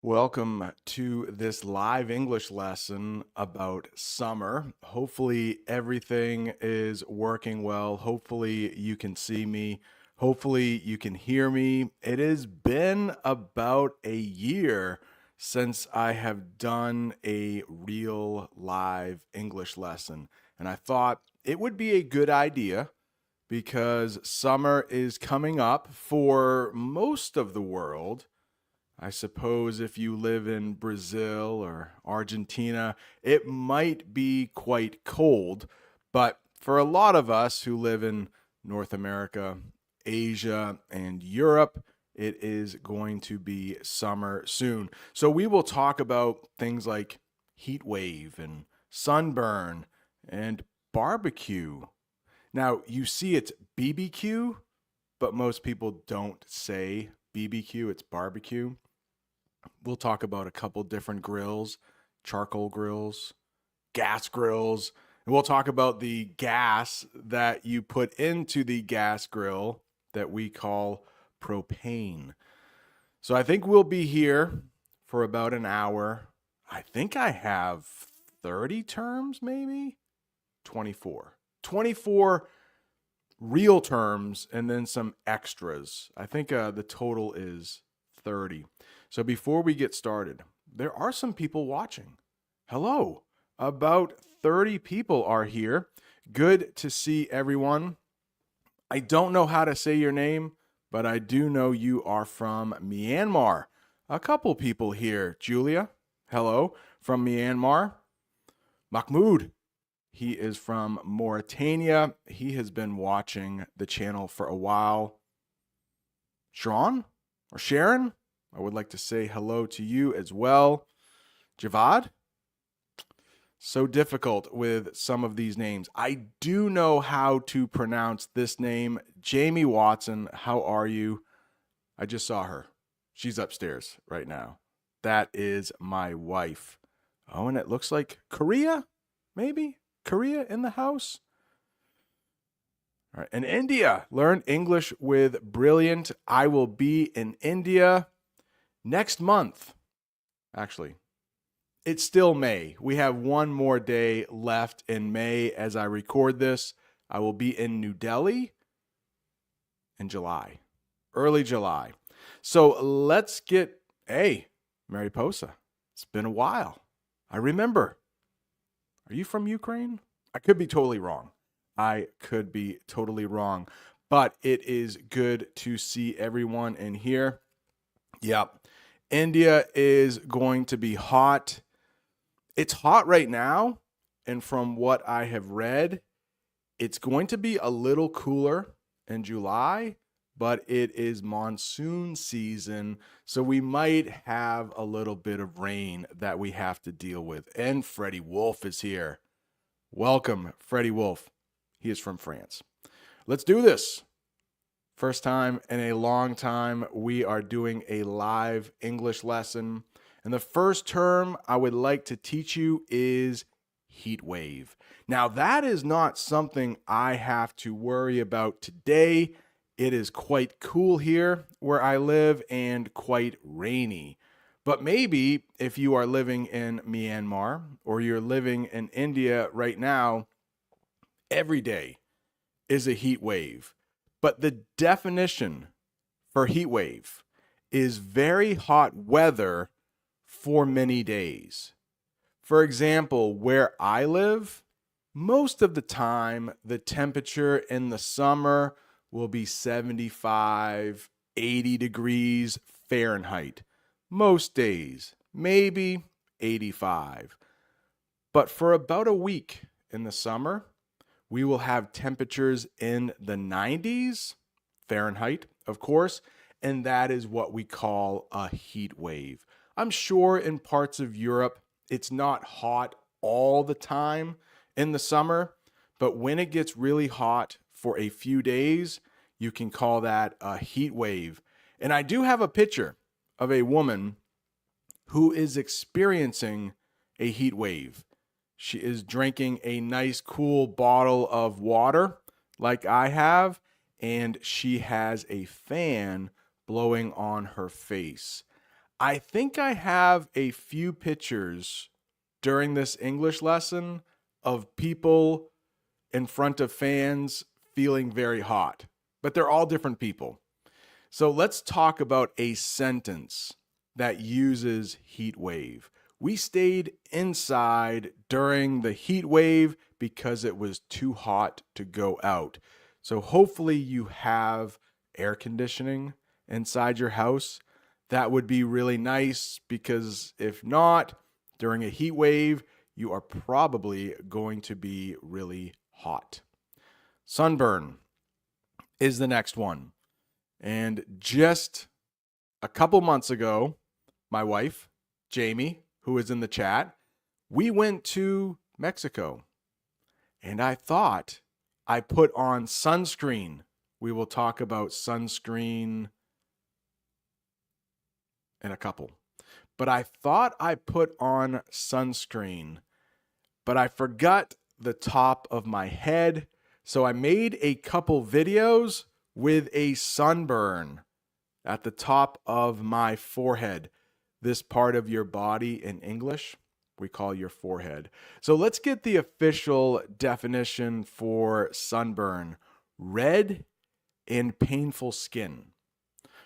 Welcome to this live English lesson about summer. Hopefully, everything is working well. Hopefully, you can see me. Hopefully, you can hear me. It has been about a year since I have done a real live English lesson, and I thought it would be a good idea because summer is coming up for most of the world. I suppose if you live in Brazil or Argentina, it might be quite cold. But for a lot of us who live in North America, Asia, and Europe, it is going to be summer soon. So we will talk about things like heat wave and sunburn and barbecue. Now, you see it's BBQ, but most people don't say BBQ, it's barbecue. We'll talk about a couple different grills, charcoal grills, gas grills, and we'll talk about the gas that you put into the gas grill that we call propane. So I think we'll be here for about an hour. I think I have 30 terms, maybe 24. 24 real terms and then some extras. I think the total is 30. So before we get started, there are some people watching. Hello. About 30 people are here. Good to see everyone. I don't know how to say your name, but I do know you are from Myanmar. A couple people here. Julia, hello, from Myanmar. Mahmoud, he is from Mauritania. He has been watching the channel for a while. Sean or Sharon, I would like to say hello to you as well. Javad, so difficult with some of these names. I do know how to pronounce this name. Jamie Watson, how are you? I just saw her. She's upstairs right now. That is my wife. Oh, and it looks like Korea, maybe? Korea in the house? All right. And India, learn English with Brilliant. I will be in India next month. Actually, it's still May. We have one more day left in May as I record this. I will be in New Delhi in July, early July. So let's get, hey, Mariposa, it's been a while. I remember. Are you from Ukraine? I could be totally wrong. I could be totally wrong. But it is good to see everyone in here. Yep. India is going to be hot. It's hot right now. And from what I have read, it's going to be a little cooler in July, but it is monsoon season. So we might have a little bit of rain that we have to deal with. And Freddie Wolf is here. Welcome, Freddie Wolf. He is from France. Let's do this. First time in a long time, we are doing a live English lesson. And the first term I would like to teach you is heat wave. Now, that is not something I have to worry about today. It is quite cool here where I live and quite rainy. But maybe if you are living in Myanmar or you're living in India right now, every day is a heat wave. But the definition for heat wave is very hot weather for many days. For example, where I live, most of the time, the temperature in the summer will be 75, 80 degrees Fahrenheit. Most days, maybe 85. But for about a week in the summer, we will have temperatures in the 90s Fahrenheit, of course, and that is what we call a heat wave. I'm sure in parts of Europe, it's not hot all the time in the summer, but when it gets really hot for a few days, you can call that a heat wave. And I do have a picture of a woman who is experiencing a heat wave. She is drinking a nice cool bottle of water like I have, and she has a fan blowing on her face. I think I have a few pictures during this English lesson of people in front of fans feeling very hot, but they're all different people. So let's talk about a sentence that uses heat wave. We stayed inside during the heat wave because it was too hot to go out. So hopefully you have air conditioning inside your house. That would be really nice because if not, during a heat wave, you are probably going to be really hot. Sunburn is the next one. And just a couple months ago, my wife, Jamie, who is in the chat, we went to Mexico. And I thought I put on sunscreen. We will talk about sunscreen in a couple. But I thought I put on sunscreen, but I forgot the top of my head. So I made a couple videos with a sunburn at the top of my forehead. This part of your body in English, we call your forehead. So let's get the official definition for sunburn. Red and painful skin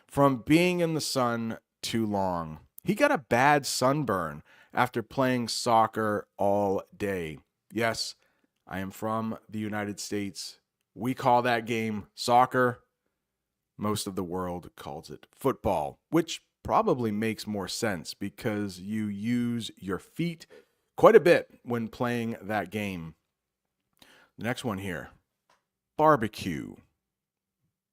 from being in the sun too long. He got a bad sunburn after playing soccer all day. Yes, I am from the United States. We call that game soccer. Most of the world calls it football, which probably makes more sense because you use your feet quite a bit when playing that game. The next one here, barbecue.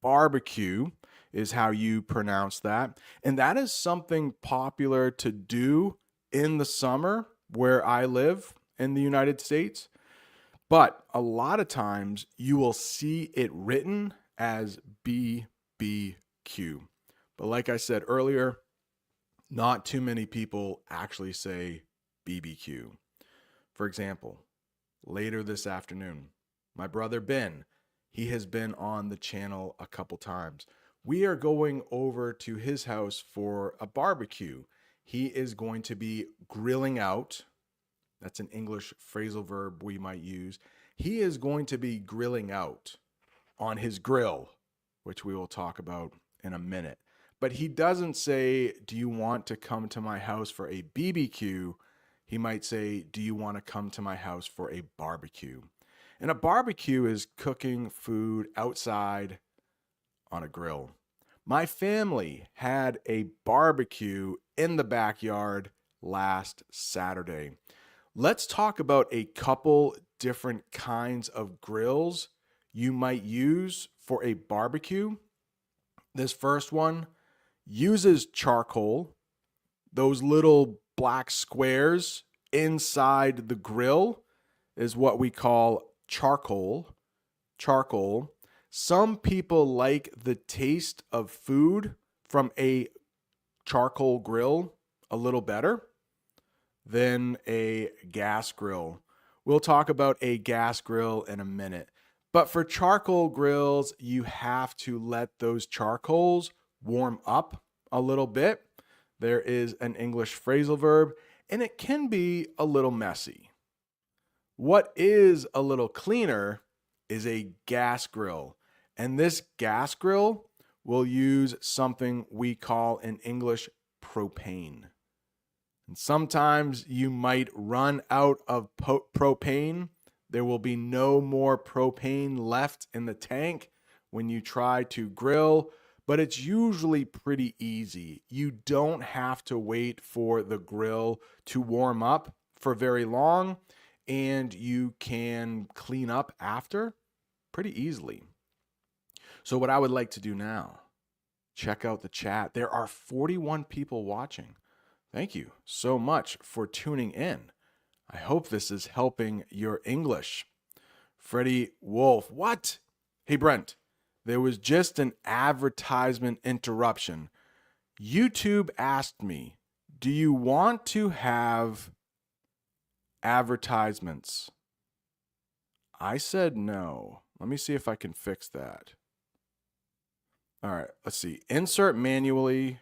Barbecue is how you pronounce that. And that is something popular to do in the summer where I live in the United States. But a lot of times you will see it written as BBQ. But like I said earlier, not too many people actually say BBQ. For example, later this afternoon, my brother Ben, he has been on the channel a couple times. We are going over to his house for a barbecue. He is going to be grilling out. That's an English phrasal verb we might use. He is going to be grilling out on his grill, which we will talk about in a minute. But he doesn't say, do you want to come to my house for a BBQ? He might say, do you want to come to my house for a barbecue? And a barbecue is cooking food outside on a grill. My family had a barbecue in the backyard last Saturday. Let's talk about a couple different kinds of grills you might use for a barbecue. This first one uses charcoal, those little black squares inside the grill is what we call charcoal. Charcoal. Some people like the taste of food from a charcoal grill a little better than a gas grill. We'll talk about a gas grill in a minute. But for charcoal grills, you have to let those charcoals warm up a little bit. There is an English phrasal verb, and it can be a little messy. What is a little cleaner is a gas grill. And this gas grill will use something we call in English propane. And sometimes you might run out of propane. There will be no more propane left in the tank when you try to grill, but it's usually pretty easy. You don't have to wait for the grill to warm up for very long, and you can clean up after pretty easily. So what I would like to do now, check out the chat. There are 41 people watching. Thank you so much for tuning in. I hope this is helping your English. Freddie Wolf, what? Hey, Brent, there was just an advertisement interruption. YouTube asked me, do you want to have advertisements? I said no. Let me see if I can fix that. All right, let's see. Insert manually.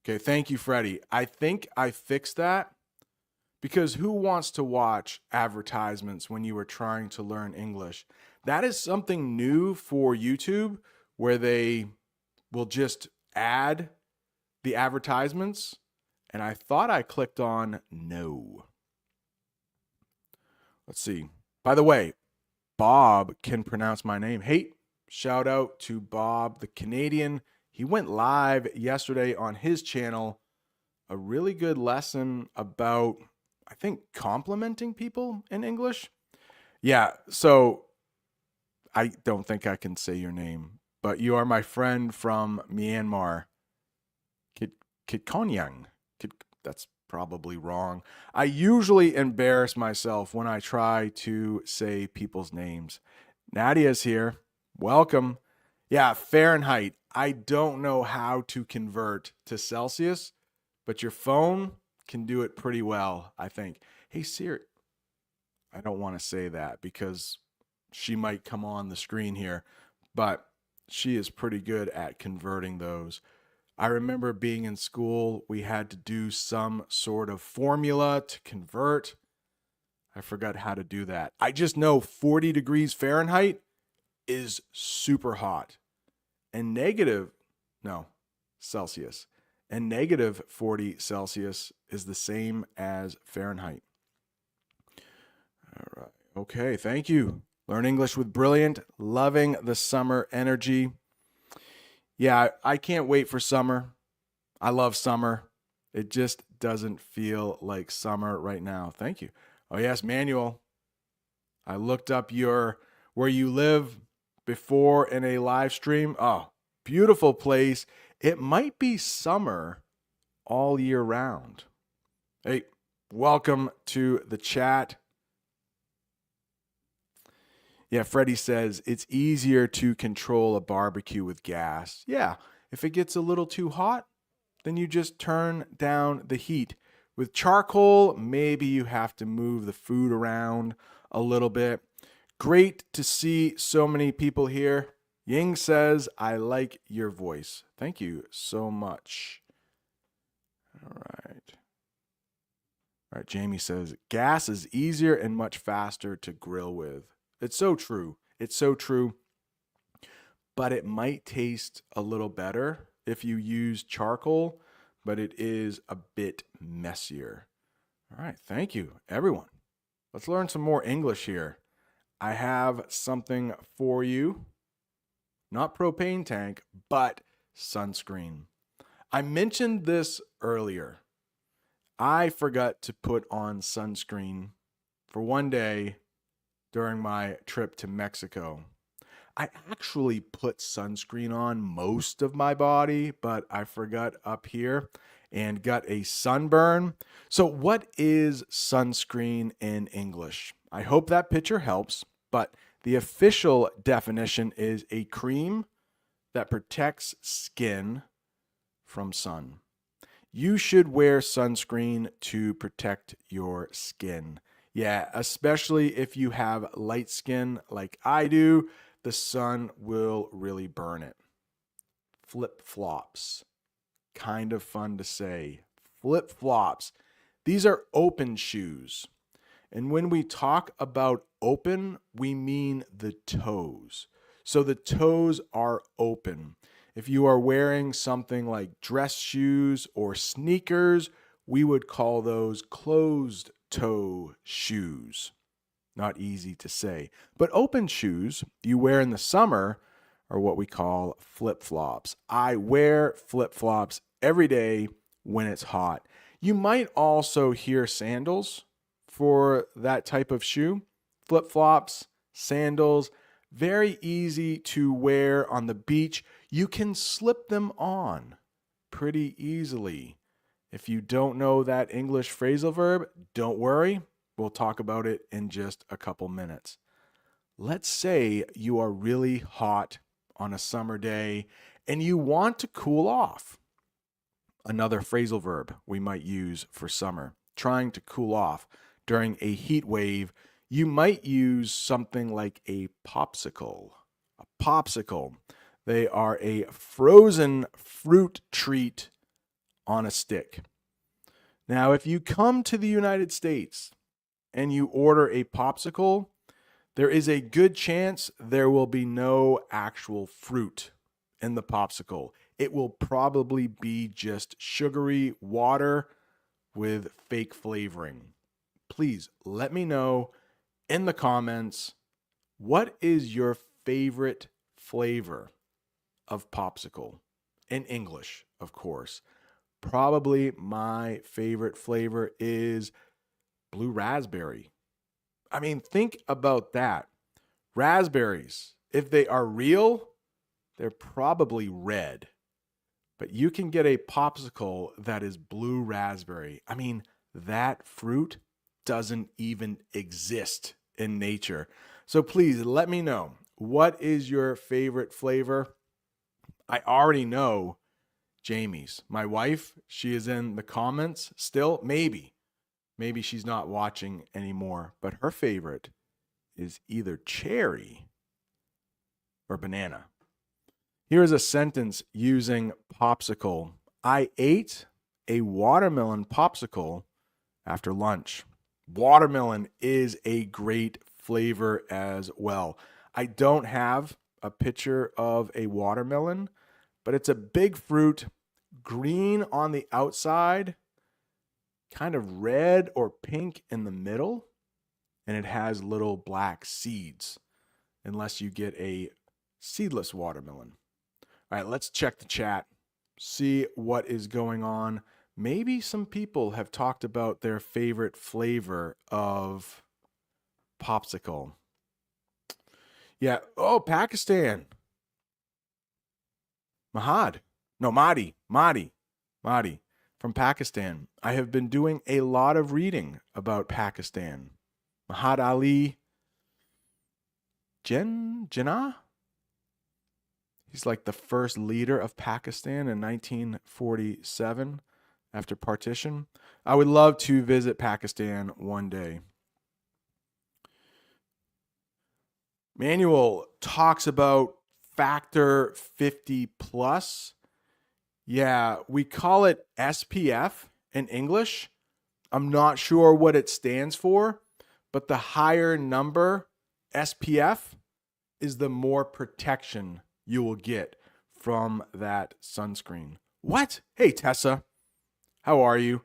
Okay, thank you, Freddie. I think I fixed that because who wants to watch advertisements when you are trying to learn English? That is something new for YouTube where they will just add the advertisements. And I thought I clicked on no. Let's see. By the way, Bob can pronounce my name. Hey, shout out to Bob the Canadian. He went live yesterday on his channel. A really good lesson about, I think, complimenting people in English. Yeah, so I don't think I can say your name, but you are my friend from Myanmar. Kitkonyang. That's probably wrong. I usually embarrass myself when I try to say people's names. Nadia's here. Welcome. Yeah, Fahrenheit. I don't know how to convert to Celsius, but your phone can do it pretty well, I think. Hey, Siri. I don't want to say that because she might come on the screen here, but she is pretty good at converting those. I remember being in school, we had to do some sort of formula to convert. I forgot how to do that. I just know 40 degrees Fahrenheit is super hot. And Celsius. And negative 40 Celsius is the same as Fahrenheit. All right. Okay, thank you. Learn English with Brilliant. Loving the summer energy. Yeah, I can't wait for summer. I love summer. It just doesn't feel like summer right now. Thank you. Oh yes, Manuel. I looked up where you live before in a live stream. Oh, beautiful place. It might be summer all year round. Hey, welcome to the chat. Yeah, Freddie says it's easier to control a barbecue with gas. Yeah, if it gets a little too hot, then you just turn down the heat. With charcoal, maybe you have to move the food around a little bit. Great to see so many people here. Ying says, I like your voice. Thank you so much. All right. All right, Jamie says, gas is easier and much faster to grill with. It's so true. It's so true. But it might taste a little better if you use charcoal, but it is a bit messier. All right, thank you, everyone. Let's learn some more English here. I have something for you. Not propane tank, but sunscreen. I mentioned this earlier. I forgot to put on sunscreen for one day during my trip to Mexico. I actually put sunscreen on most of my body, but I forgot up here and got a sunburn. So, what is sunscreen in English? I hope that picture helps, but the official definition is a cream that protects skin from sun. You should wear sunscreen to protect your skin. Yeah, especially if you have light skin like I do, the sun will really burn it. Flip-flops. Kind of fun to say. Flip-flops. These are open shoes. And when we talk about open, we mean the toes. So the toes are open. If you are wearing something like dress shoes or sneakers, we would call those closed toe shoes. Not easy to say. But open shoes you wear in the summer are what we call flip-flops. I wear flip-flops every day when it's hot. You might also hear sandals for that type of shoe. Flip-flops, sandals, very easy to wear on the beach. You can slip them on pretty easily. If you don't know that English phrasal verb, don't worry. We'll talk about it in just a couple minutes. Let's say you are really hot on a summer day and you want to cool off. Another phrasal verb we might use for summer, trying to cool off during a heat wave. You might use something like a popsicle. A popsicle. They are a frozen fruit treat on a stick. Now, if you come to the United States and you order a popsicle, there is a good chance there will be no actual fruit in the popsicle. It will probably be just sugary water with fake flavoring. Please let me know in the comments, what is your favorite flavor of popsicle? In English, of course. Probably my favorite flavor is blue raspberry. I mean, think about that. Raspberries, if they are real, they're probably red. But you can get a popsicle that is blue raspberry. I mean, that fruit doesn't even exist in nature. So please let me know, what is your favorite flavor? I already know Jamie's. My wife, she is in the comments still. Maybe she's not watching anymore, but her favorite is either cherry or banana. Here's a sentence using popsicle. I ate a watermelon popsicle after lunch. Watermelon is a great flavor as well. I don't have a picture of a watermelon, but it's a big fruit, green on the outside, kind of red or pink in the middle, and it has little black seeds, unless you get a seedless watermelon. All right, let's check the chat, see what is going on. Maybe some people have talked about their favorite flavor of popsicle. Yeah. Oh, Pakistan. Mahdi from Pakistan. I have been doing a lot of reading about Pakistan. Mahad Ali Jinnah? He's like the first leader of Pakistan in 1947 after partition. I would love to visit Pakistan one day. Manuel talks about factor 50 plus. Yeah, we call it SPF in English. I'm not sure what it stands for, but the higher number, SPF, is the more protection you will get from that sunscreen. What? Hey, Tessa. How are you?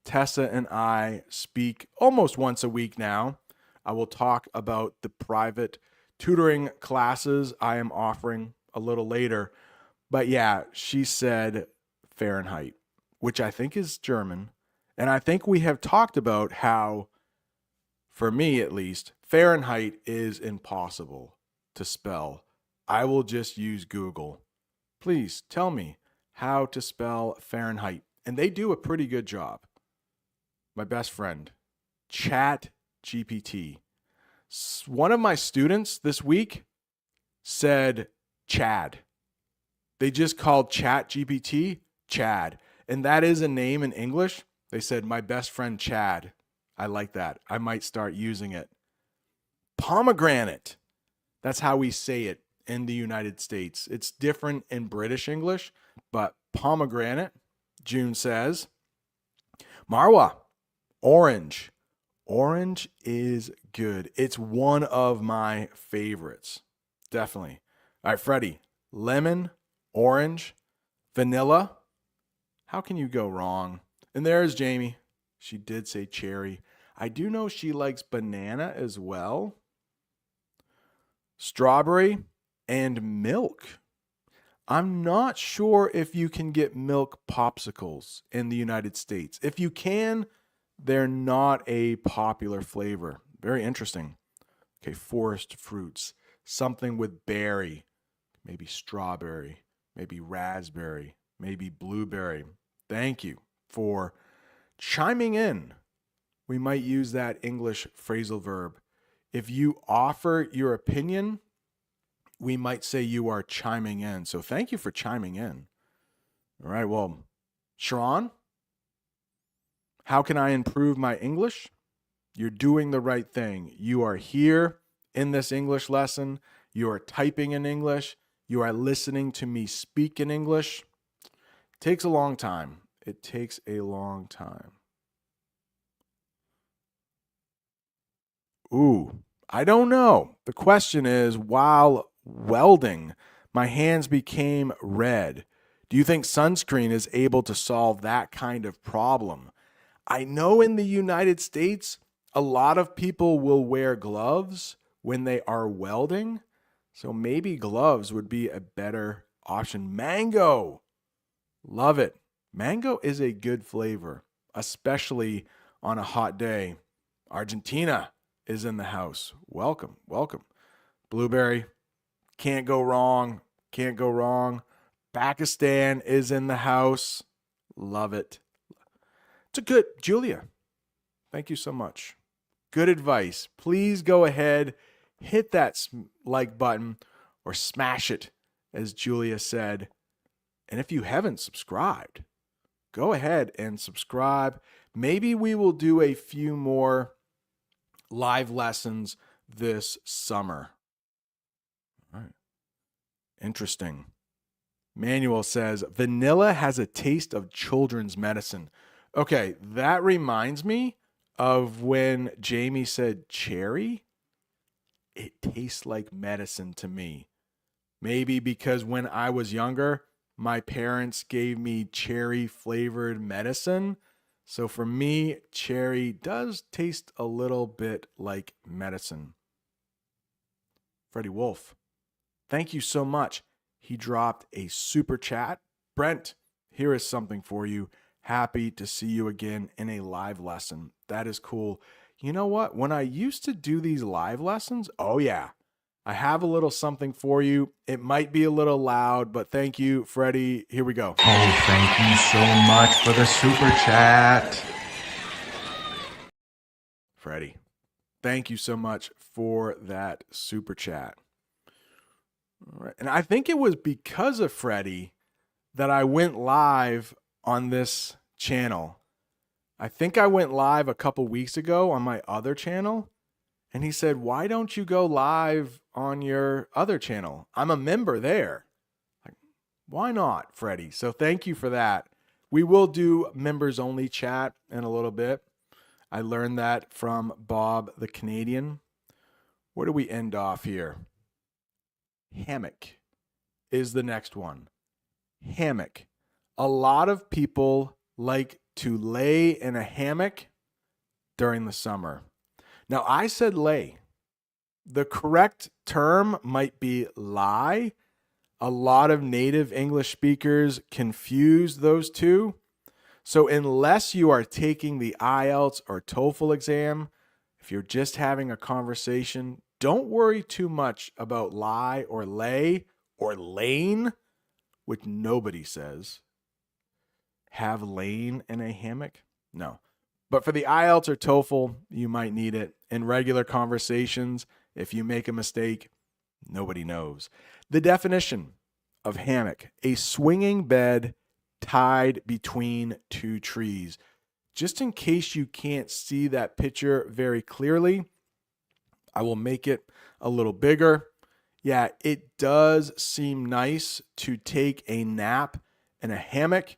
Tessa and I speak almost once a week now. I will talk about the private tutoring classes I am offering a little later. But yeah, she said Fahrenheit, which I think is German. And I think we have talked about how, for me at least, Fahrenheit is impossible to spell. I will just use Google. Please tell me how to spell Fahrenheit. And they do a pretty good job. My best friend, Chat GPT. One of my students this week said Chad. They just called Chat GPT Chad. And that is a name in English. They said, my best friend Chad. I like that. I might start using it. Pomegranate. That's how we say it in the United States. It's different in British English, but pomegranate, June says. Marwa, orange. Orange is good. It's one of my favorites. Definitely. All right, Freddie, lemon, orange, vanilla. How can you go wrong? And there's Jamie. She did say cherry. I do know she likes banana as well. Strawberry and milk. I'm not sure if you can get milk popsicles in the United States. If you can, they're not a popular flavor. Very interesting. Okay, forest fruits. Something with berry. Maybe strawberry. Maybe raspberry. Maybe blueberry. Thank you for chiming in. We might use that English phrasal verb. If you offer your opinion, we might say you are chiming in. So thank you for chiming in. All right, well, Sharon, how can I improve my English? You're doing the right thing. You are here in this English lesson. You are typing in English. You are listening to me speak in English. It takes a long time. It takes a long time. Ooh, I don't know. The question is, while welding, my hands became red. Do you think sunscreen is able to solve that kind of problem? I know in the United States, a lot of people will wear gloves when they are welding. So maybe gloves would be a better option. Mango. Love it. Mango is a good flavor, especially on a hot day. Argentina is in the house. Welcome, welcome. Blueberry, can't go wrong. Can't go wrong. Pakistan is in the house. Love it. It's a good, Julia, thank you so much. Good advice. Please go ahead, hit that like button or smash it, as Julia said. And if you haven't subscribed, go ahead and subscribe. Maybe we will do a few more live lessons this summer. All right. Interesting. Manuel says, vanilla has a taste of children's medicine. Okay, that reminds me of when Jamie said cherry. It tastes like medicine to me. Maybe because when I was younger, my parents gave me cherry flavored medicine. So for me, cherry does taste a little bit like medicine. Freddie Wolf, thank you so much. He dropped a super chat. Brent, here is something for you. Happy to see you again in a live lesson. That is cool. You know what? When I used to do these live lessons, oh yeah, I have a little something for you. It might be a little loud, but thank you, Freddie. Here we go. Oh, thank you so much for the super chat. Freddie, thank you so much for that super chat. All right. And I think it was because of Freddie that I went live on this channel. I think I went live a couple weeks ago on my other channel. And he said, why don't you go live on your other channel? I'm a member there. Like, why not, Freddie? So thank you for that. We will do members only chat in a little bit. I learned that from Bob the Canadian. Where do we end off here? Hammock is the next one. Hammock. A lot of people like to lay in a hammock during the summer. Now, I said lay. The correct term might be lie. A lot of native English speakers confuse those two. So unless you are taking the IELTS or TOEFL exam, if you're just having a conversation, don't worry too much about lie or lay or lane, which nobody says. Have lain in a hammock? No. But for the IELTS or TOEFL, you might need it. In regular conversations, if you make a mistake, nobody knows. The definition of hammock: a swinging bed tied between two trees. Just in case you can't see that picture very clearly, I will make it a little bigger. Yeah, it does seem nice to take a nap in a hammock.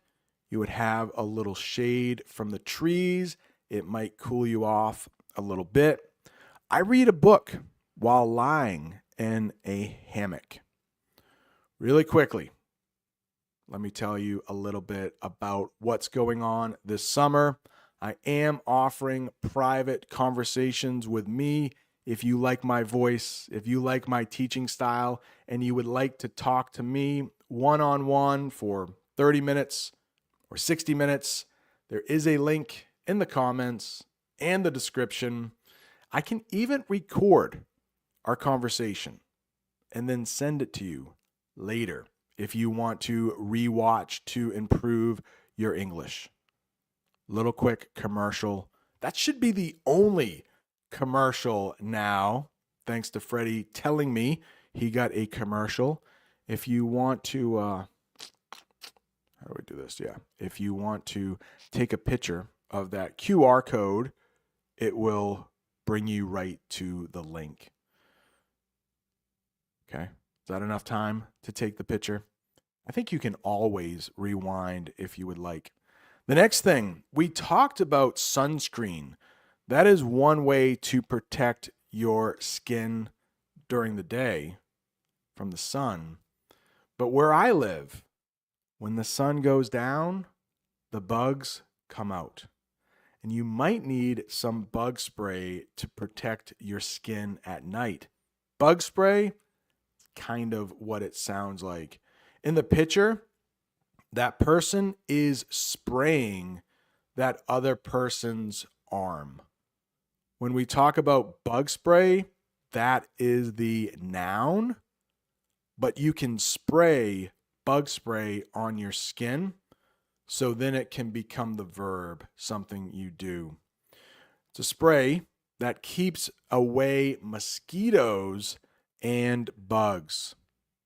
You would have a little shade from the trees. It might cool you off a little bit. I read a book while lying in a hammock. Really quickly, let me tell you a little bit about what's going on this summer. I am offering private conversations with me. If you like my voice, if you like my teaching style, and you would like to talk to me one-on-one for 30 minutes or 60 minutes, there is a link in the comments and the description. I can even record our conversation and then send it to you later if you want to rewatch to improve your English. Little quick commercial. That should be the only commercial now, thanks to Freddie telling me he got a commercial. If you want to, how do we do this? Yeah. If you want to take a picture of that QR code, it will bring you right to the link. Okay. Is that enough time to take the picture? I think you can always rewind if you would like. The next thing, we talked about sunscreen. That is one way to protect your skin during the day from the sun. But where I live, when the sun goes down, the bugs come out. And you might need some bug spray to protect your skin at night. Bug spray, kind of what it sounds like. In the picture, that person is spraying that other person's arm. When we talk about bug spray, that is the noun, but you can spray bug spray on your skin, so then it can become the verb, something you do. It's a spray that keeps away mosquitoes and bugs.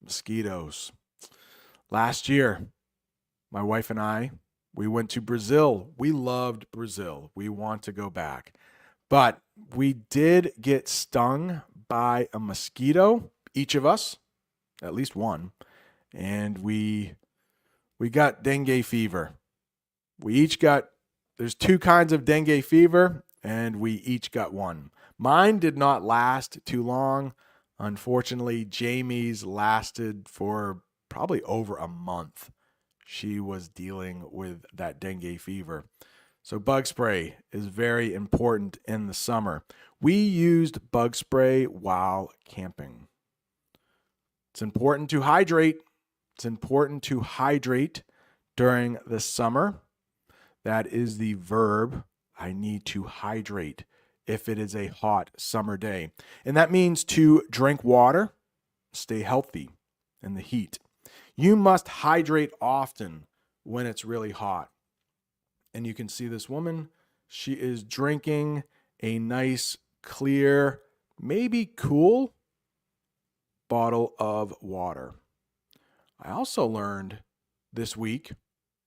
Mosquitoes. Last year, my wife and I, we went to Brazil. We loved Brazil. We want to go back. But we did get stung by a mosquito, each of us, at least one, and we got dengue fever. We each got, there's two kinds of dengue fever, and we each got one. Mine did not last too long. Unfortunately, Jamie's lasted for probably over a month. She was dealing with that dengue fever. So bug spray is very important in the summer. We used bug spray while camping. It's important to hydrate. It's important to hydrate during the summer. That is the verb. I need to hydrate if it is a hot summer day. And that means to drink water, stay healthy in the heat. You must hydrate often when it's really hot. And you can see this woman, she is drinking a nice, clear, maybe cool bottle of water. I also learned this week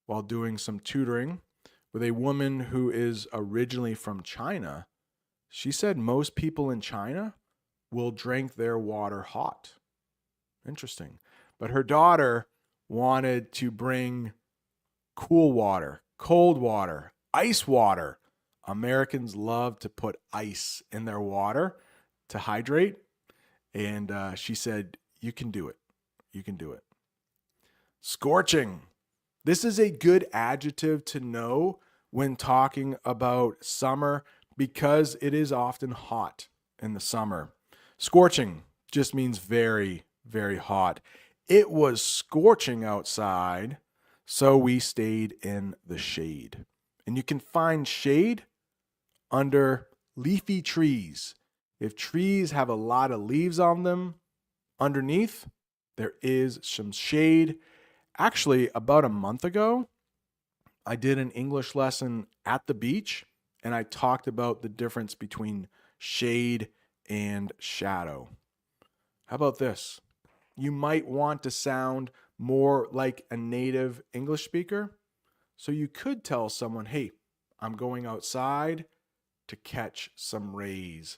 while doing some tutoring with a woman who is originally from China. She said most people in China will drink their water hot. Interesting. But her daughter wanted to bring cool water, cold water, ice water. Americans love to put ice in their water to hydrate. And she said, you can do it. You can do it. Scorching. This is a good adjective to know when talking about summer because it is often hot in the summer. Scorching just means very, very hot. It was scorching outside, so we stayed in the shade. And you can find shade under leafy trees. If trees have a lot of leaves on them, underneath, there is some shade. Actually, about a month ago, I did an English lesson at the beach, and I talked about the difference between shade and shadow. How about this? You might want to sound more like a native English speaker. So you could tell someone, hey, I'm going outside to catch some rays.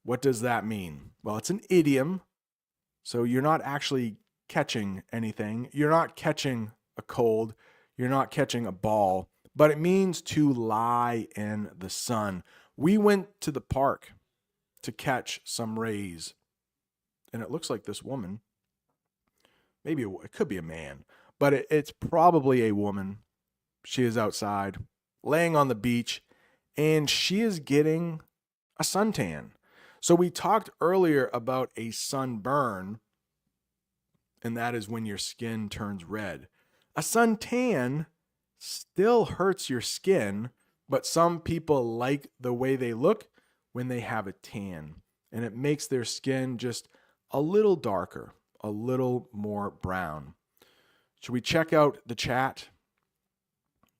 What does that mean? Well, it's an idiom. So you're not actually catching anything. You're not catching a cold. You're not catching a ball. But it means to lie in the sun. We went to the park to catch some rays. And it looks like this woman, maybe it could be a man, but it's probably a woman. She is outside, laying on the beach, and she is getting a suntan. So we talked earlier about a sunburn, and that is when your skin turns red. A suntan still hurts your skin, but some people like the way they look when they have a tan, and it makes their skin just a little darker, a little more brown. Should we check out the chat?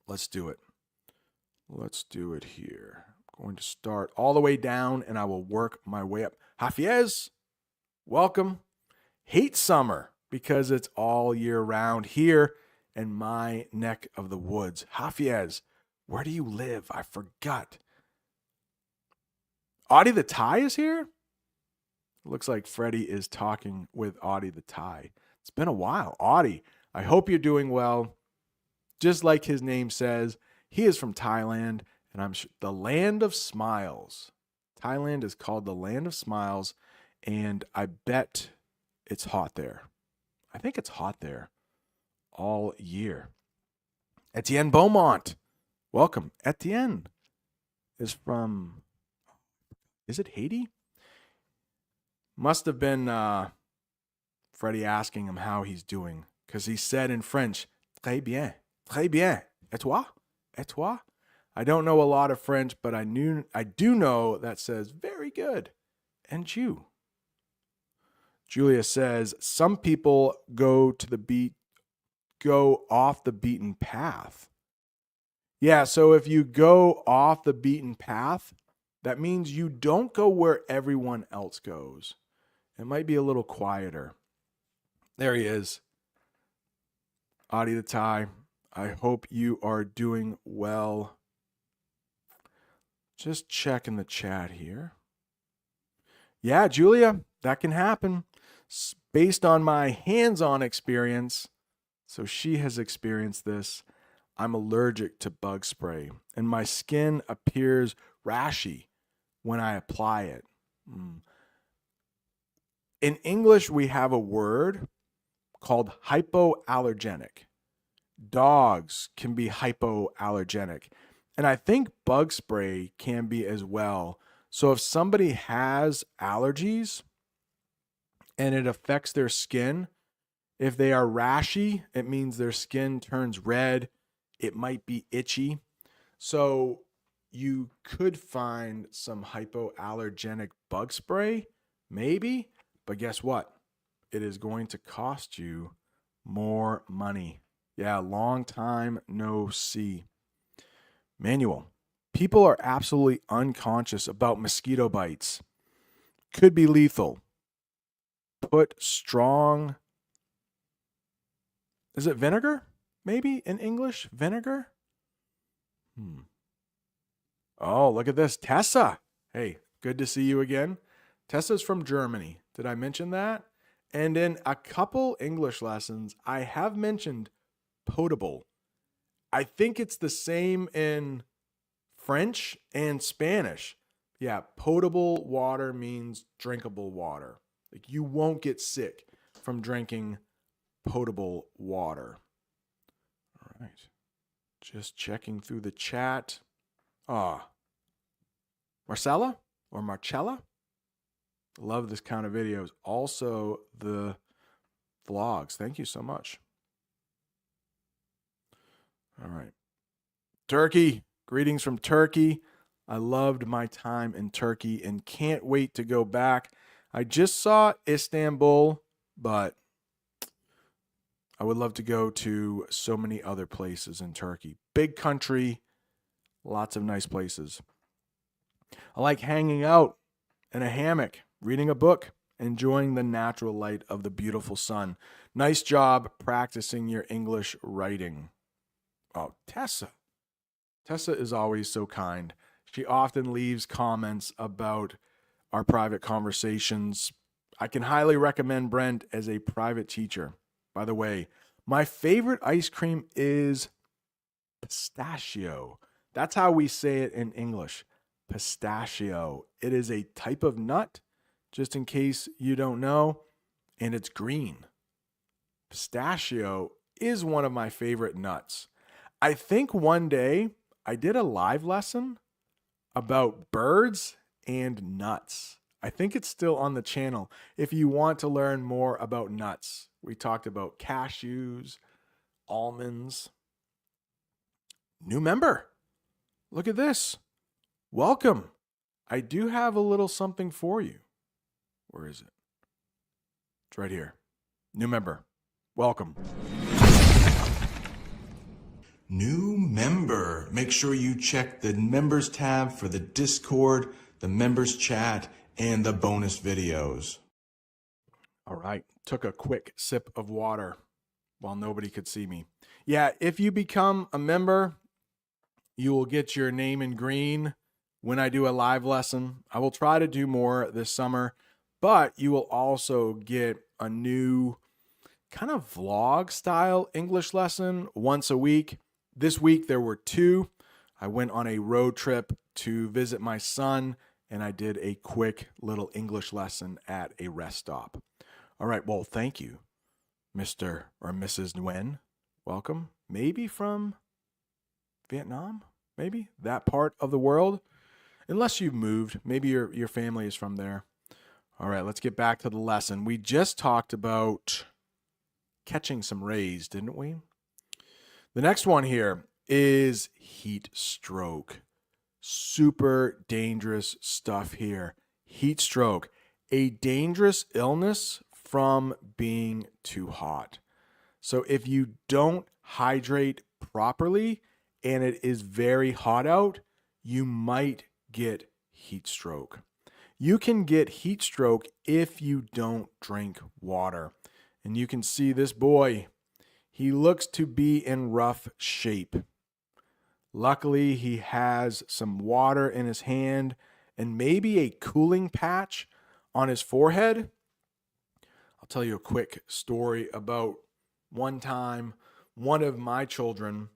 Let's do it. Let's do it here. I'm going to start all the way down and I will work my way up. Hafiez, welcome. Hate summer because it's all year round here in my neck of the woods. Hafiez, where do you live? I forgot. Audie the Thai is here? Looks like Freddie is talking with Audie the Thai. It's been a while. Audie, I hope you're doing well. Just like his name says, He is from Thailand, and I'm the land of smiles. Thailand is called the land of smiles, and I bet it's hot there. I think it's hot there all year. Etienne Beaumont, welcome. Etienne is from, is it Haiti? Must have been Freddie asking him how he's doing, because he said in French, très bien, très bien. Et toi? Et toi? I don't know a lot of French, but I do know that says very good. And you? Julia says some people go off the beaten path. Yeah, so if you go off the beaten path, that means you don't go where everyone else goes. It might be a little quieter. There he is. Adi the Thai. I hope you are doing well. Just checking the chat here. Yeah, Julia, that can happen. Based on my hands-on experience, so she has experienced this, I'm allergic to bug spray, and my skin appears rashy when I apply it. In English, we have a word called hypoallergenic. Dogs can be hypoallergenic, and I think bug spray can be as well. So if somebody has allergies and it affects their skin, if they are rashy, it means their skin turns red. It might be itchy. So you could find some hypoallergenic bug spray, maybe, but guess what? It is going to cost you more money. Yeah, long time no see. Manual. People are absolutely unconscious about mosquito bites. Could be lethal. Put strong, is it vinegar? Maybe in English, vinegar? Oh, look at this. Tessa. Hey, good to see you again. Tessa's from Germany. Did I mention that? And in a couple English lessons, I have mentioned potable. I think it's the same in French and Spanish. Yeah, potable water means drinkable water. Like you won't get sick from drinking potable water. All right. Just checking through the chat. Marcella or Marcella? Love this kind of videos. Also the vlogs. Thank you so much. All right. Turkey. Greetings from Turkey. I loved my time in Turkey and can't wait to go back. I just saw Istanbul, but I would love to go to so many other places in Turkey. Big country, lots of nice places. I like hanging out in a hammock, reading a book, enjoying the natural light of the beautiful sun. Nice job practicing your English writing. Oh, Tessa. Tessa is always so kind. She often leaves comments about our private conversations. I can highly recommend Brent as a private teacher. By the way, my favorite ice cream is pistachio. That's how we say it in English. Pistachio. It is a type of nut, just in case you don't know, and it's green. Pistachio is one of my favorite nuts. I think one day I did a live lesson about birds and nuts. I think it's still on the channel. If you want to learn more about nuts, we talked about cashews, almonds. New member. Look at this. Welcome. I do have a little something for you. Where is it? It's right here. New member. Welcome. New member. Make sure you check the members tab for the Discord, the members chat, and the bonus videos. All right. Took a quick sip of water while nobody could see me. Yeah, if you become a member, you will get your name in green when I do a live lesson. I will try to do more this summer, but you will also get a new kind of vlog style English lesson once a week. This week there were 2. I went on a road trip to visit my son, and I did a quick little English lesson at a rest stop. All right, well, thank you, Mr. or Mrs. Nguyen. Welcome. Maybe from Vietnam? Maybe that part of the world? Unless you've moved, maybe your family is from there. All right, let's get back to the lesson. We just talked about catching some rays, didn't we? The next one here is heat stroke. Super dangerous stuff here. Heat stroke, a dangerous illness from being too hot. So if you don't hydrate properly and it is very hot out, you might get heat stroke. You can get heat stroke if you don't drink water. And you can see this boy. He looks to be in rough shape. Luckily, he has some water in his hand and maybe a cooling patch on his forehead. I'll tell you a quick story about one time, one of my children,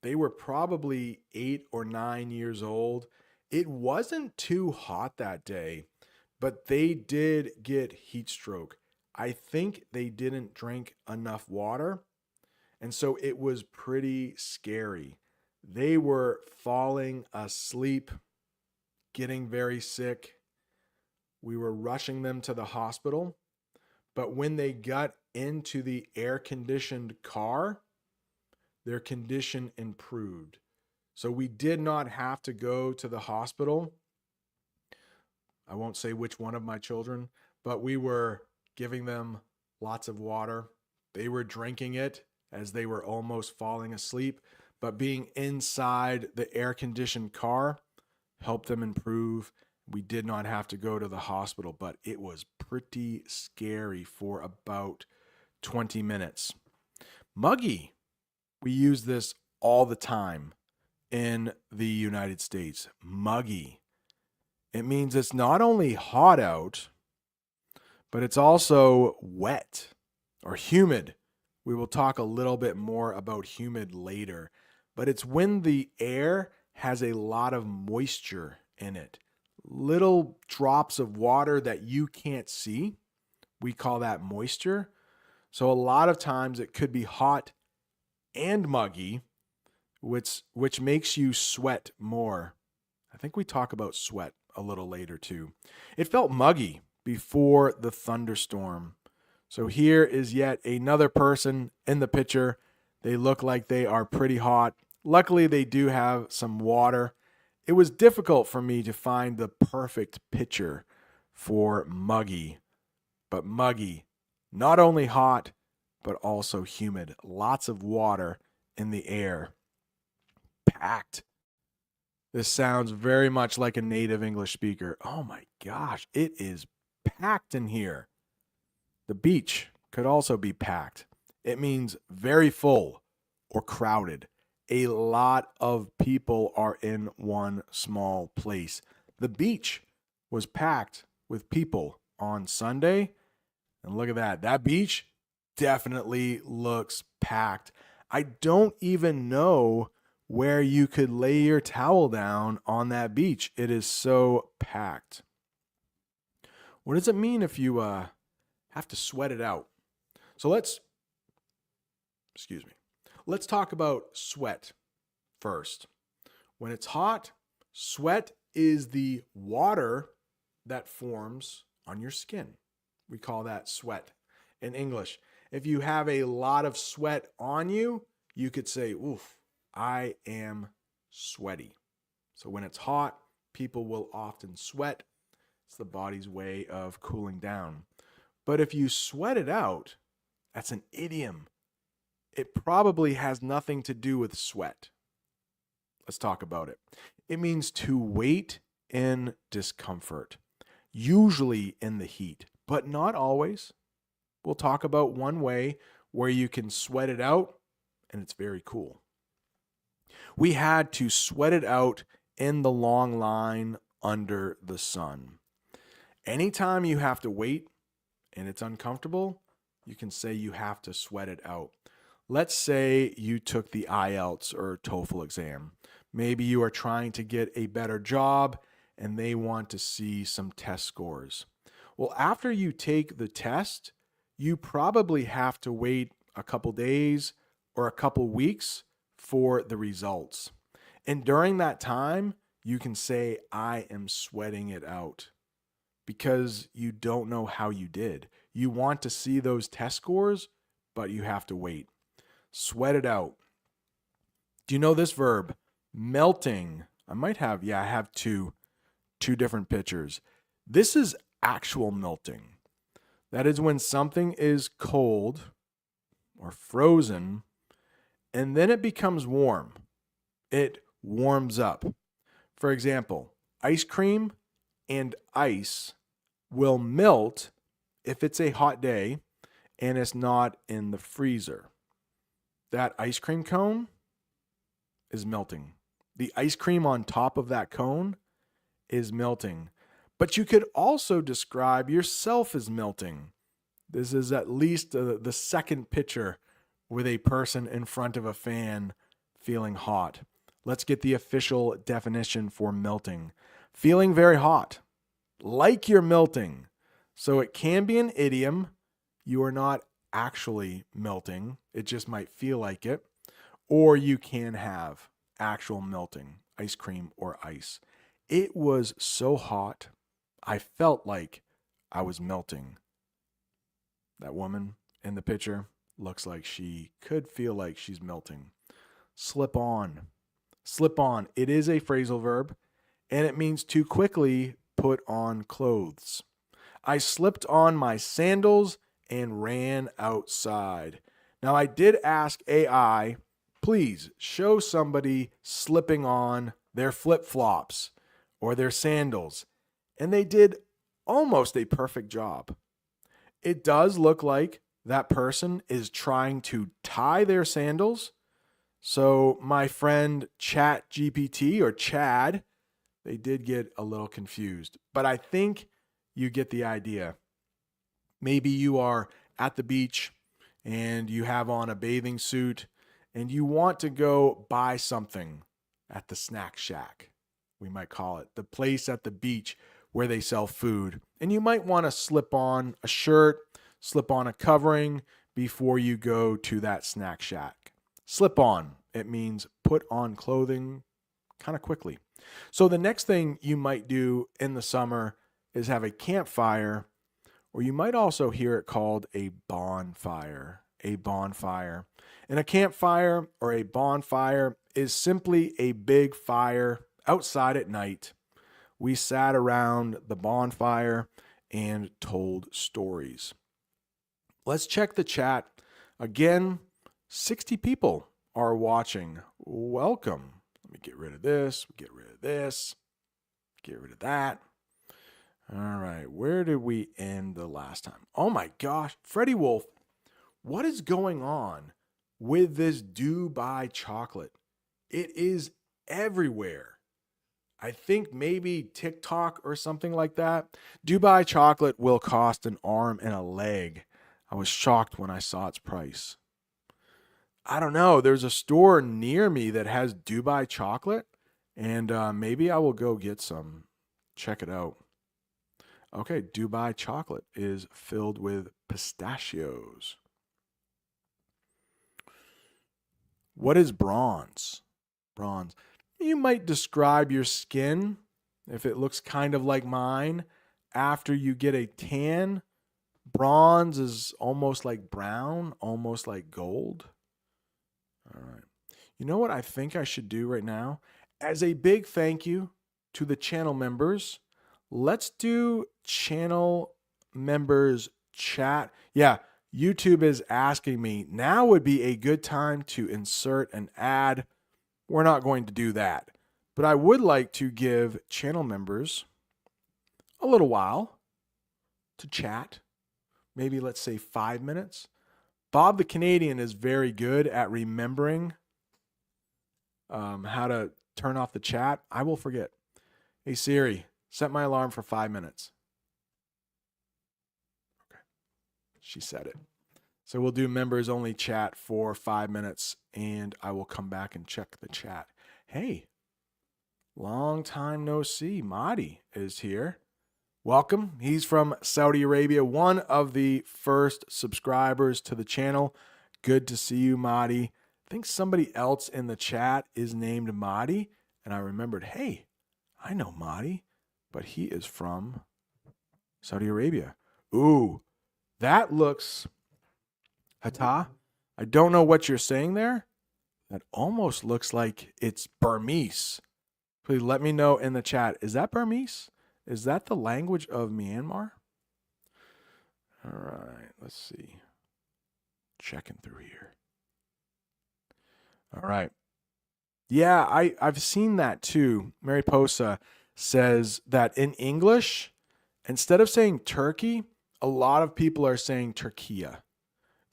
they were probably 8 or 9 years old. It wasn't too hot that day, but they did get heat stroke. I think they didn't drink enough water, and so it was pretty scary. They were falling asleep, getting very sick. We were rushing them to the hospital, but when they got into the air-conditioned car, their condition improved. So we did not have to go to the hospital. I won't say which one of my children, but we were giving them lots of water. They were drinking it as they were almost falling asleep, but being inside the air-conditioned car helped them improve. We did not have to go to the hospital, but it was pretty scary for about 20 minutes. Muggy. We use this all the time in the United States. Muggy. It means it's not only hot out, but it's also wet or humid. We will talk a little bit more about humid later, but it's when the air has a lot of moisture in it. Little drops of water that you can't see. We call that moisture. So a lot of times it could be hot and muggy, which makes you sweat more. I think we talk about sweat a little later too. It felt muggy before the thunderstorm. So here is yet another person in the picture. They look like they are pretty hot. Luckily, they do have some water. It was difficult for me to find the perfect picture for muggy. But muggy, not only hot, but also humid. Lots of water in the air. Packed. This sounds very much like a native English speaker. Oh my gosh, it is packed in here. The beach could also be packed. It means very full or crowded. A lot of people are in one small place. The beach was packed with people on Sunday. And look at that. That beach definitely looks packed. I don't even know where you could lay your towel down on that beach. It is so packed. What does it mean if you have to sweat it out? So let's talk about sweat first. When it's hot, sweat is the water that forms on your skin. We call that sweat in English. If you have a lot of sweat on you, you could say, oof, I am sweaty. So when it's hot, people will often sweat. It's the body's way of cooling down. But if you sweat it out, that's an idiom. It probably has nothing to do with sweat. Let's talk about it. It means to wait in discomfort, usually in the heat, but not always. We'll talk about one way where you can sweat it out, and it's very cool. We had to sweat it out in the long line under the sun. Anytime you have to wait and it's uncomfortable, you can say you have to sweat it out. Let's say you took the IELTS or TOEFL exam. Maybe you are trying to get a better job and they want to see some test scores. Well, after you take the test, you probably have to wait a couple days or a couple weeks for the results. And during that time, you can say, I am sweating it out because you don't know how you did. You want to see those test scores, but you have to wait. Sweat it out. Do you know this verb? Melting. I have two different pictures. This is actual melting. That is when something is cold or frozen and then it becomes warm. It warms up. For example, ice cream and ice will melt if it's a hot day and it's not in the freezer. That ice cream cone is melting. The ice cream on top of that cone is melting. But you could also describe yourself as melting. This is at least the second picture with a person in front of a fan feeling hot. Let's get the official definition for melting. Feeling very hot, like you're melting. So it can be an idiom. You are not actually melting. It just might feel like it. Or you can have actual melting, ice cream or ice. It was so hot, I felt like I was melting. That woman in the picture looks like she could feel like she's melting. Slip on. Slip on. It is a phrasal verb, and it means to quickly put on clothes. I slipped on my sandals and ran outside. Now, I did ask AI, please show somebody slipping on their flip-flops or their sandals, and they did almost a perfect job. It does look like that person is trying to tie their sandals. So my friend Chat GPT or Chad, they did get a little confused, but I think you get the idea. Maybe you are at the beach and you have on a bathing suit and you want to go buy something at the snack shack, we might call it, the place at the beach where they sell food. And you might want to slip on a shirt, slip on a covering before you go to that snack shack. Slip on, it means put on clothing kind of quickly. So the next thing you might do in the summer is have a campfire, or you might also hear it called a bonfire. A bonfire. And a campfire or a bonfire is simply a big fire outside at night. We sat around the bonfire and told stories. Let's check the chat. Again, 60 people are watching. Welcome. Let me get rid of this, get rid of this, get rid of that. All right, where did we end the last time? Oh my gosh, Freddie Wolf, what is going on with this Dubai chocolate? It is everywhere. I think maybe TikTok or something like that. Dubai chocolate will cost an arm and a leg. I was shocked when I saw its price. I don't know. There's a store near me that has Dubai chocolate, and maybe I will go get some. Check it out. Okay, Dubai chocolate is filled with pistachios. What is bronze? Bronze. You might describe your skin, if it looks kind of like mine, after you get a tan. Bronze is almost like brown, almost like gold. All right. You know what I think I should do right now? As a big thank you to the channel members, let's do channel members chat. Yeah, YouTube is asking me, now would be a good time to insert an ad. We're not going to do that. But I would like to give channel members a little while to chat. Maybe let's say 5 minutes. Bob the Canadian is very good at remembering how to turn off the chat. I will forget. Hey Siri, set my alarm for 5 minutes. Okay, she said it. So we'll do members only chat for 5 minutes and I will come back and check the chat. Hey, Long time no see. Mahdi is here. Welcome. He's from Saudi Arabia, one of the first subscribers to the channel. Good to see you, Mahdi. I think somebody else in the chat is named Mahdi, and I remembered, hey, I know Mahdi, but he is from Saudi Arabia. Ooh, that looks, Hata, I don't know what you're saying there. That almost looks like it's Burmese. Please let me know in the chat. Is that Burmese? Is that the language of Myanmar? All right, let's see. Checking through here. All right. Yeah, I've seen that too. Mariposa says that in English, instead of saying Turkey, a lot of people are saying Turkiya.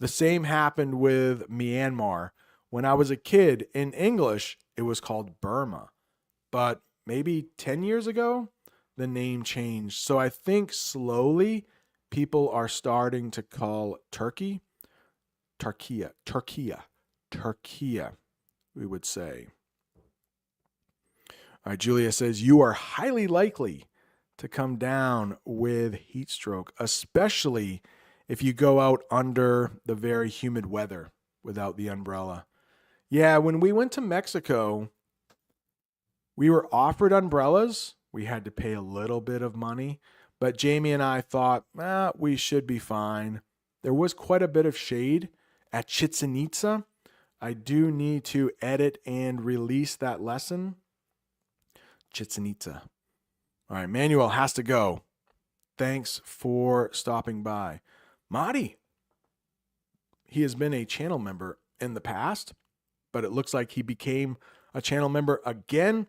The same happened with Myanmar. When I was a kid, in English, it was called Burma. But maybe 10 years ago, the name changed. So I think slowly people are starting to call Turkey Turkiya, we would say. All right, Julia says, you are highly likely to come down with heat stroke, especially if you go out under the very humid weather without the umbrella. Yeah, when we went to Mexico, we were offered umbrellas. We had to pay a little bit of money, but Jamie and I thought, we should be fine. There was quite a bit of shade at Chichen Itza. I do need to edit and release that lesson. Chichen Itza. All right, Manuel has to go. Thanks for stopping by. Mahdi, he has been a channel member in the past, but it looks like he became a channel member again.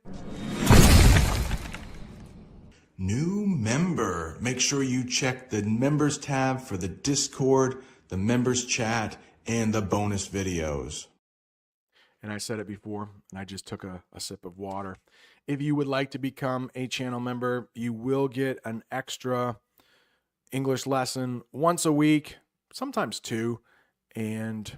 New member. Make sure you check the members tab for the Discord, the members chat, and the bonus videos. And I said it before, and I just took a sip of water. If you would like to become a channel member, you will get an extra English lesson once a week, sometimes two, and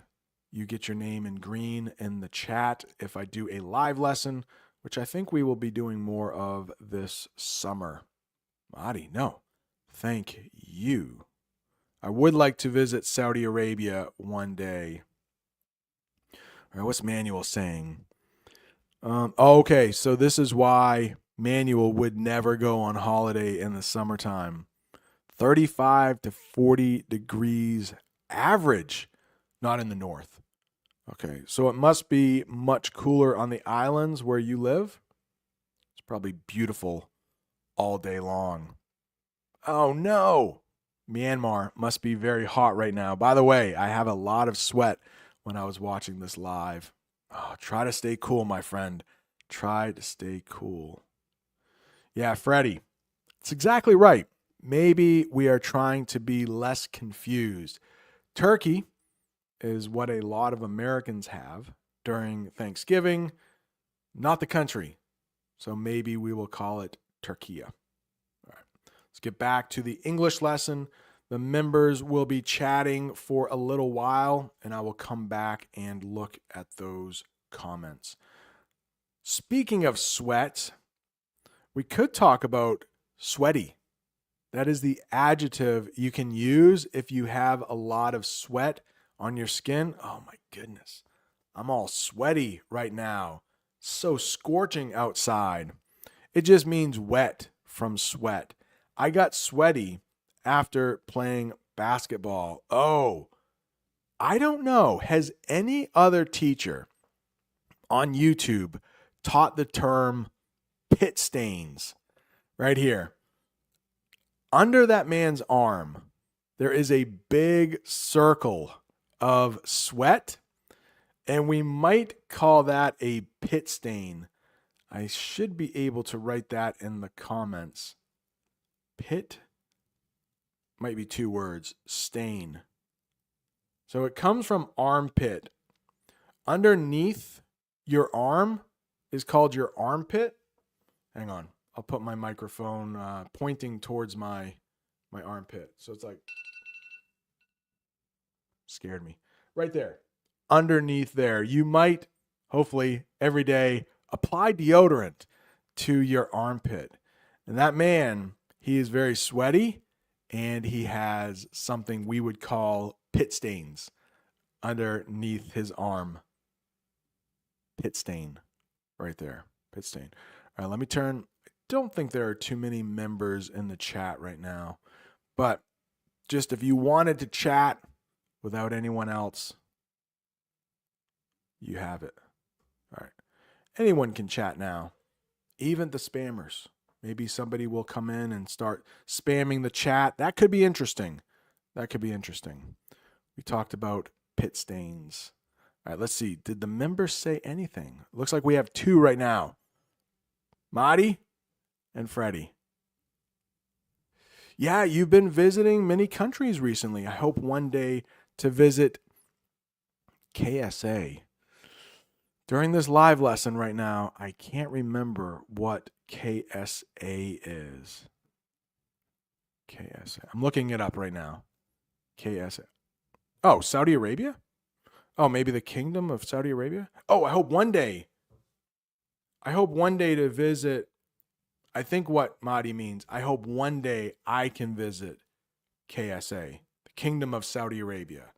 you get your name in green in the chat if I do a live lesson, which I think we will be doing more of this summer. Mahdi, no, thank you. I would like to visit Saudi Arabia one day. All right, what's Manuel saying? Okay, so this is why Manuel would never go on holiday in the summertime. 35 to 40 degrees average, not in the north. Okay, so it must be much cooler on the islands where you live. It's probably beautiful all day long. Oh no! Myanmar must be very hot right now. By the way, I have a lot of sweat when I was watching this live. Oh, try to stay cool, my friend. Try to stay cool. Yeah, Freddie, it's exactly right. Maybe we are trying to be less confused. Turkey is what a lot of Americans have during Thanksgiving, not the country. So maybe we will call it Turkiya. All right, let's get back to the English lesson. The members will be chatting for a little while, and I will come back and look at those comments. Speaking of sweat, we could talk about sweaty. That is the adjective you can use if you have a lot of sweat on your skin. Oh my goodness. I'm all sweaty right now. So scorching outside. It just means wet from sweat. I got sweaty after playing basketball. Oh, I don't know. Has any other teacher on YouTube taught the term pit stains? Right here. Under that man's arm, there is a big circle of sweat, and we might call that a pit stain. I should be able to write that in the comments. Pit might be two words, stain. So it comes from armpit. Underneath your arm is called your armpit. Hang on. I'll put my microphone pointing towards my armpit. So it's like, scared me. Right there. Underneath there. You might, hopefully, every day apply deodorant to your armpit. And that man, he is very sweaty and he has something we would call pit stains underneath his arm. Pit stain right there. Pit stain. All right, let me turn. I don't think there are too many members in the chat right now, but just if you wanted to chat without anyone else, you have it. All right. Anyone can chat now, even the spammers. Maybe somebody will come in and start spamming the chat. That could be interesting. That could be interesting. We talked about pit stains. All right, let's see. Did the members say anything? Looks like we have 2 right now. Marty and Freddie. Yeah, you've been visiting many countries recently. I hope one day to visit KSA. During this live lesson right now, I can't remember what KSA is. KSA. I'm looking it up right now. KSA. Oh, Saudi Arabia? Oh, maybe the Kingdom of Saudi Arabia? Oh, I hope one day to visit. I think what Mahdi means, I hope one day I can visit KSA, the Kingdom of Saudi Arabia.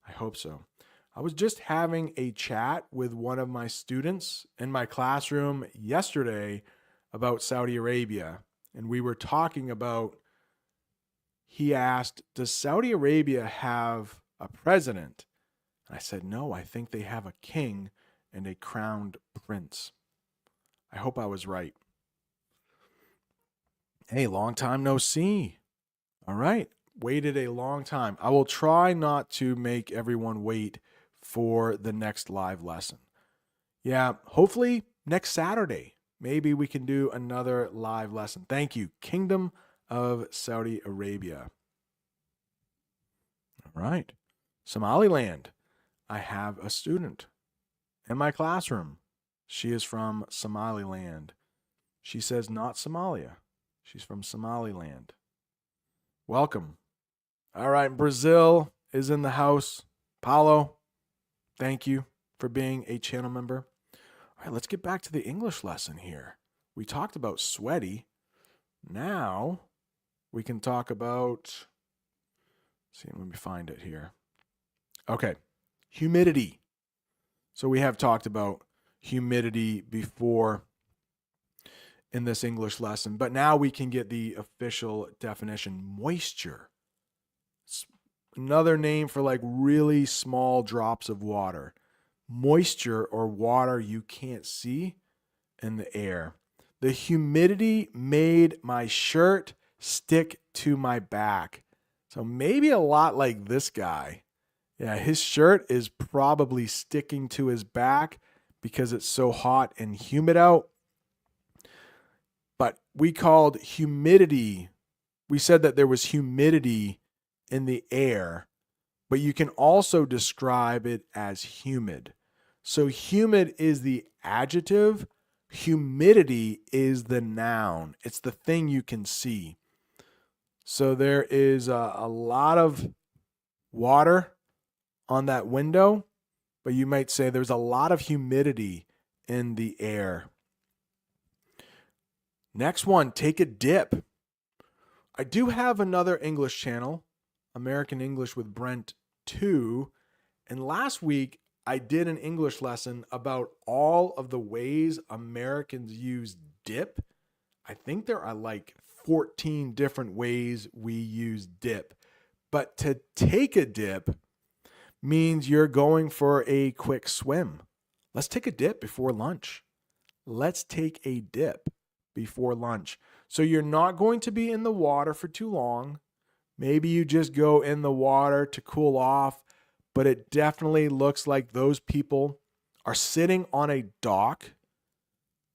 I hope so. I was just having a chat with one of my students in my classroom yesterday about Saudi Arabia, and we were talking about, he asked, does Saudi Arabia have a president? And I said, no, I think they have a king and a crowned prince. I hope I was right. Hey, long time no see. All right. Waited a long time. I will try not to make everyone wait for the next live lesson. Yeah, hopefully next Saturday, maybe we can do another live lesson. Thank you. Kingdom of Saudi Arabia. All right. Somaliland. I have a student in my classroom. She is from Somaliland. She says not Somalia. She's from Somaliland. Welcome. All right, Brazil is in the house. Paulo, thank you for being a channel member. All right, let's get back to the English lesson here. We talked about sweaty. Now we can talk about, let me find it here. Okay, humidity. So we have talked about humidity before in this English lesson, but now we can get the official definition. Moisture. It's another name for like really small drops of water. Moisture or water you can't see in the air. The humidity made my shirt stick to my back. So maybe a lot like this guy. Yeah, his shirt is probably sticking to his back because it's so hot and humid out. But we called humidity, we said that there was humidity in the air, but you can also describe it as humid. So humid is the adjective, humidity is the noun. It's the thing you can see. So there is a lot of water on that window, but you might say there's a lot of humidity in the air. Next one, take a dip. I do have another English channel, American English with Brent 2. And last week, I did an English lesson about all of the ways Americans use dip. I think there are like 14 different ways we use dip. But to take a dip means you're going for a quick swim. Let's take a dip before lunch. Let's take a dip before lunch. So you're not going to be in the water for too long. Maybe you just go in the water to cool off, but it definitely looks like those people are sitting on a dock,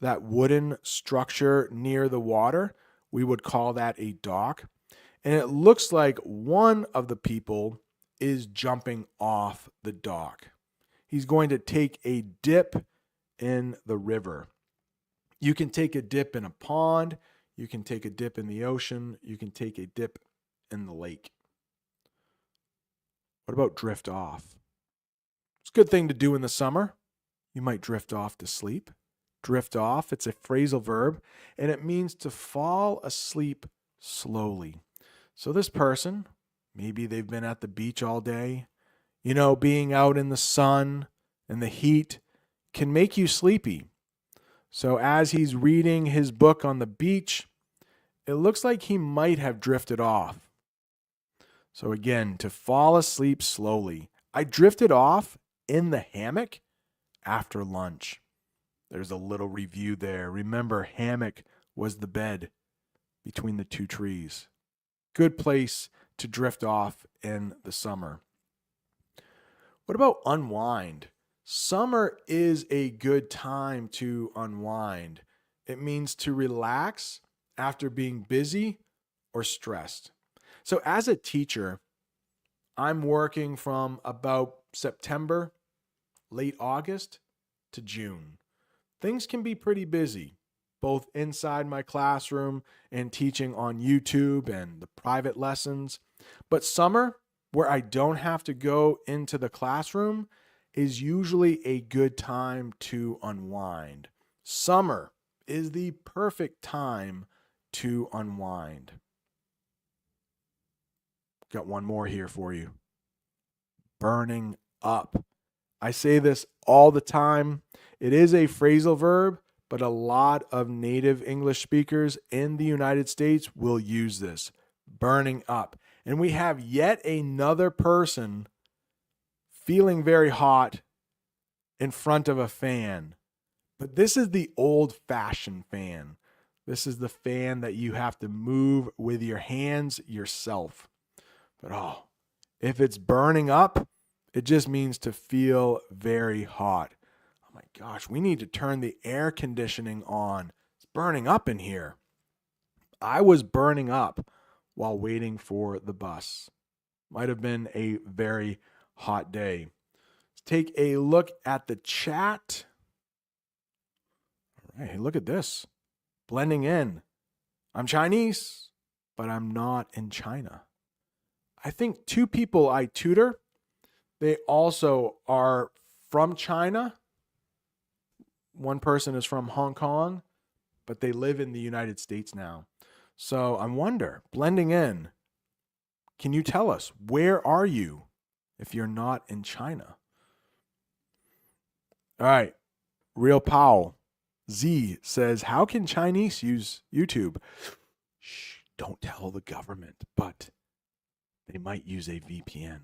that wooden structure near the water. We would call that a dock. And it looks like one of the people is jumping off the dock. He's going to take a dip in the river. You can take a dip in a pond. You can take a dip in the ocean. You can take a dip in the lake. What about drift off? It's a good thing to do in the summer. You might drift off to sleep. drift off. It's a phrasal verb, and it means to fall asleep slowly. So this person, maybe they've been at the beach all day. Being out in the sun and the heat can make you sleepy. So as he's reading his book on the beach, it looks like he might have drifted off. So again, to fall asleep slowly. I drifted off in the hammock after lunch. There's a little review there. Remember, hammock was the bed between the two trees. Good place to drift off in the summer. What about unwind? Summer is a good time to unwind. It means to relax after being busy or stressed. So as a teacher, I'm working from about September, late August to June. Things can be pretty busy, both inside my classroom and teaching on YouTube and the private lessons. But summer, where I don't have to go into the classroom, is usually a good time to unwind. Summer is the perfect time to unwind. Got one more here for you. Burning up. I say this all the time. It is a phrasal verb, but a lot of native English speakers in the United States will use this. Burning up. And we have yet another person feeling very hot in front of a fan. But this is the old-fashioned fan. This is the fan that you have to move with your hands yourself. But if it's burning up, it just means to feel very hot. Oh my gosh, we need to turn the air conditioning on. It's burning up in here. I was burning up while waiting for the bus. Might have been a very hot day. Let's take a look at the chat. All right, look at this. Blending in. I'm Chinese, but I'm not in China. I think two people I tutor, they also are from China. One person is from Hong Kong, but they live in the United States now. So I wonder, blending in, can you tell us, where are you if you're not in China? All right, Real Powell Z says, how can Chinese use YouTube? Shh, don't tell the government, but they might use a VPN.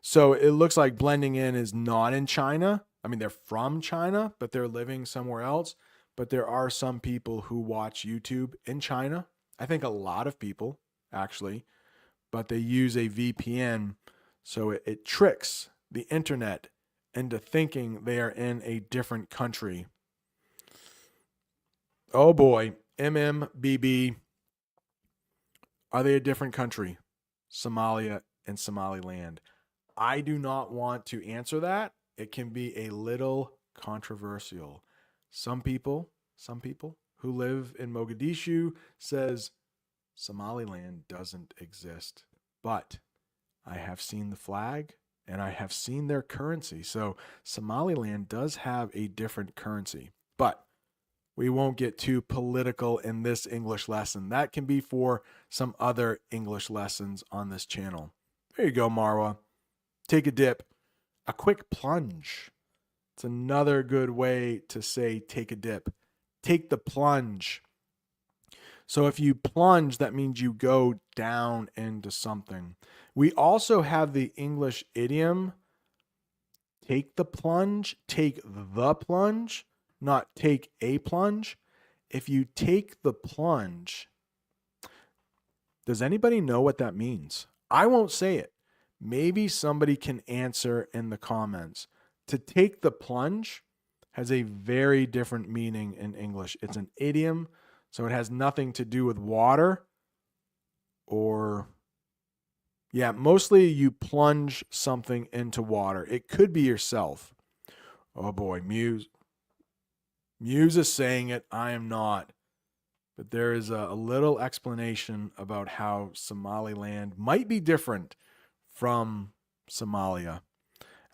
So it looks like blending in is not in China. I mean, they're from China, but they're living somewhere else. But there are some people who watch YouTube in China. I think a lot of people, actually. But they use a VPN, so it tricks the internet into thinking they are in a different country. Oh boy, MMBB. Are they a different country? Somalia and Somaliland. I do not want to answer that. It can be a little controversial. Some people who live in Mogadishu says Somaliland doesn't exist. But I have seen the flag and I have seen their currency. So Somaliland does have a different currency. But we won't get too political in this English lesson. That can be for some other English lessons on this channel. There you go, Marwa. Take a dip. A quick plunge. It's another good way to say take a dip. Take the plunge. So if you plunge, that means you go down into something. We also have the English idiom, take the plunge, take the plunge, not take a plunge. If you take the plunge, does anybody know what that means? I won't say it. Maybe somebody can answer in the comments. To take the plunge has a very different meaning in English. It's an idiom, so it has nothing to do with water mostly you plunge something into water. It could be yourself. Oh boy, Muse is saying it. I am not. But there is a little explanation about how Somaliland might be different from Somalia.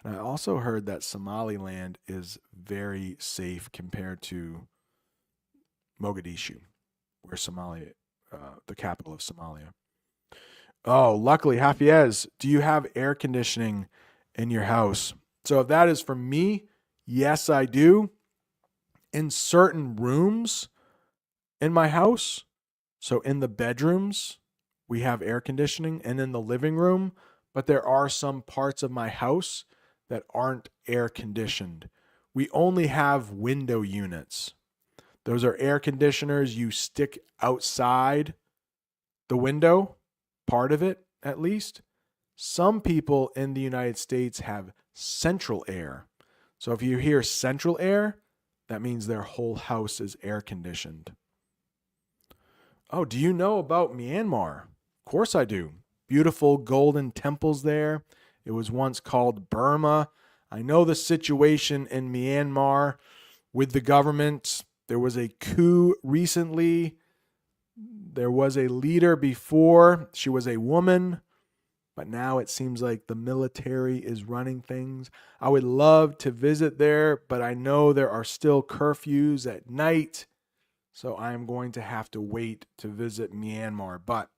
And I also heard that Somaliland is very safe compared to Mogadishu, where Somalia, the capital of Somalia. Oh, luckily, Hafiez, do you have air conditioning in your house? So if that is for me, yes, I do. In certain rooms in my house, so in the bedrooms, we have air conditioning, and in the living room, but there are some parts of my house that aren't air conditioned. We only have window units. Those are air conditioners you stick outside the window, part of it at least. Some people in the United States have central air. So if you hear central air, that means their whole house is air conditioned. Oh, do you know about Myanmar? Of course I do. Beautiful golden temples there. It was once called Burma. I know the situation in Myanmar with the government. There was a coup recently. There was a leader before. She was a woman, but now it seems like the military is running things. I would love to visit there, but I know there are still curfews at night. So I am going to have to wait to visit Myanmar. But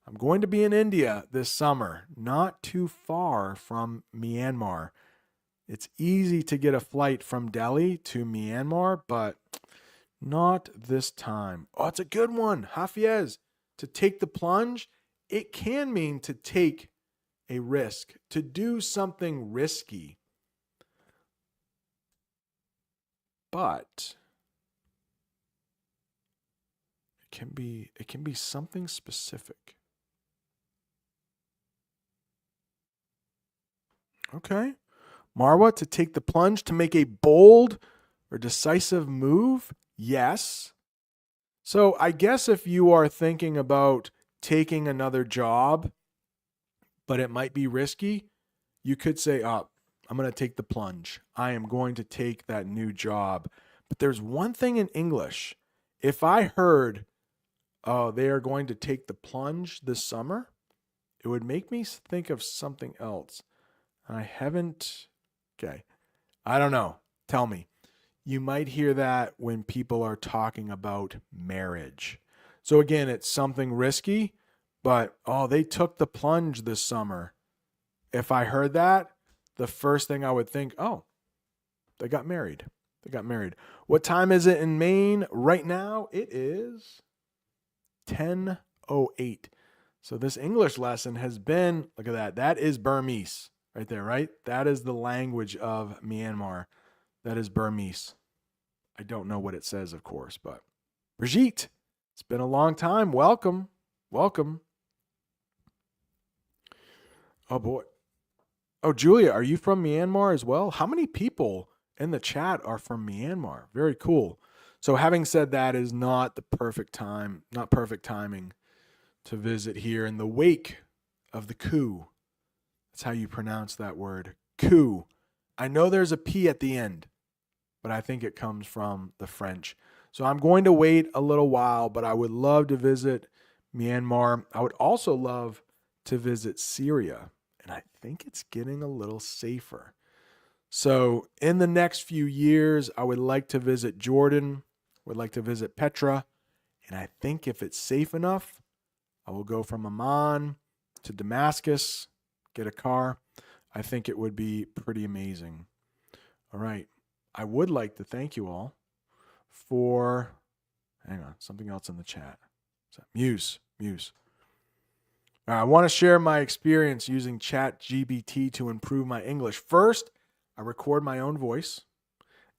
I'm going to be in India this summer, not too far from Myanmar. It's easy to get a flight from Delhi to Myanmar, but not this time. Oh, it's a good one, Hafiez. To take the plunge, it can mean to take a risk, to do something risky. But it can be something specific. Okay. Marwa, to take the plunge, to make a bold or decisive move? Yes. So I guess if you are thinking about taking another job, but it might be risky, you could say, oh, I'm going to take the plunge. I am going to take that new job. But there's one thing in English. If I heard, oh, they are going to take the plunge this summer, it would make me think of something else. I haven't. Okay. I don't know. Tell me. You might hear that when people are talking about marriage. So again, it's something risky, but oh, they took the plunge this summer. If I heard that, the first thing I would think, oh, they got married. They got married. What time is it in Maine right now? It is 10:08. So this English lesson has been, look at that. That is Burmese right there, right? That is the language of Myanmar. That is Burmese. I don't know what it says, of course, but Brigitte, it's been a long time. Welcome. Welcome. Oh, boy. Oh, Julia, are you from Myanmar as well? How many people in the chat are from Myanmar? Very cool. So having said that is not the perfect time, not perfect timing to visit here in the wake of the coup. That's how you pronounce that word, coup. I know there's a P at the end, but I think it comes from the French. So I'm going to wait a little while, but I would love to visit Myanmar. I would also love to visit Syria, and I think it's getting a little safer. So in the next few years, I would like to visit Jordan, would like to visit Petra, and I think if it's safe enough, I will go from Amman to Damascus, get a car. I think it would be pretty amazing. All right. I would like to thank you all for, hang on, something else in the chat. Muse. I want to share my experience using ChatGPT to improve my English. First, I record my own voice,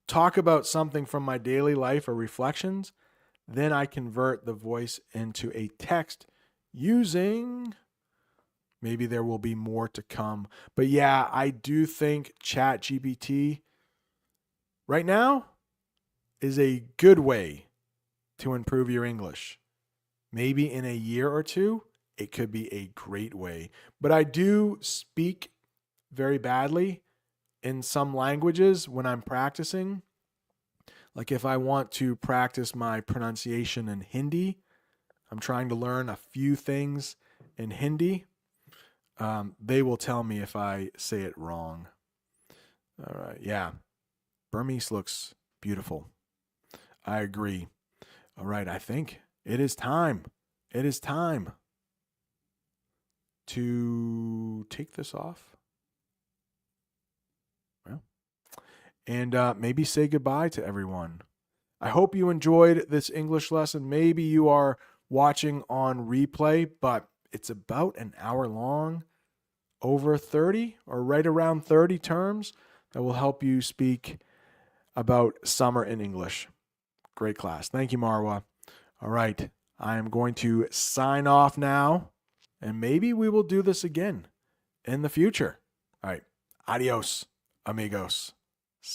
talk about something from my daily life or reflections. Then I convert the voice into a text using, maybe there will be more to come. But yeah, I do think ChatGPT right now is a good way to improve your English. Maybe in a year or two, it could be a great way. But I do speak very badly in some languages when I'm practicing. Like if I want to practice my pronunciation in Hindi, I'm trying to learn a few things in Hindi. They will tell me if I say it wrong. All right. Yeah. Burmese looks beautiful. I agree. All right. I think it is time. It is time to take this off. Well, and maybe say goodbye to everyone. I hope you enjoyed this English lesson. Maybe you are watching on replay, but it's about an hour long, over 30 or right around 30 terms that will help you speak about summer in English. Great class. Thank you, Marwa. All right. I am going to sign off now, and maybe we will do this again in the future. All right. Adios, amigos.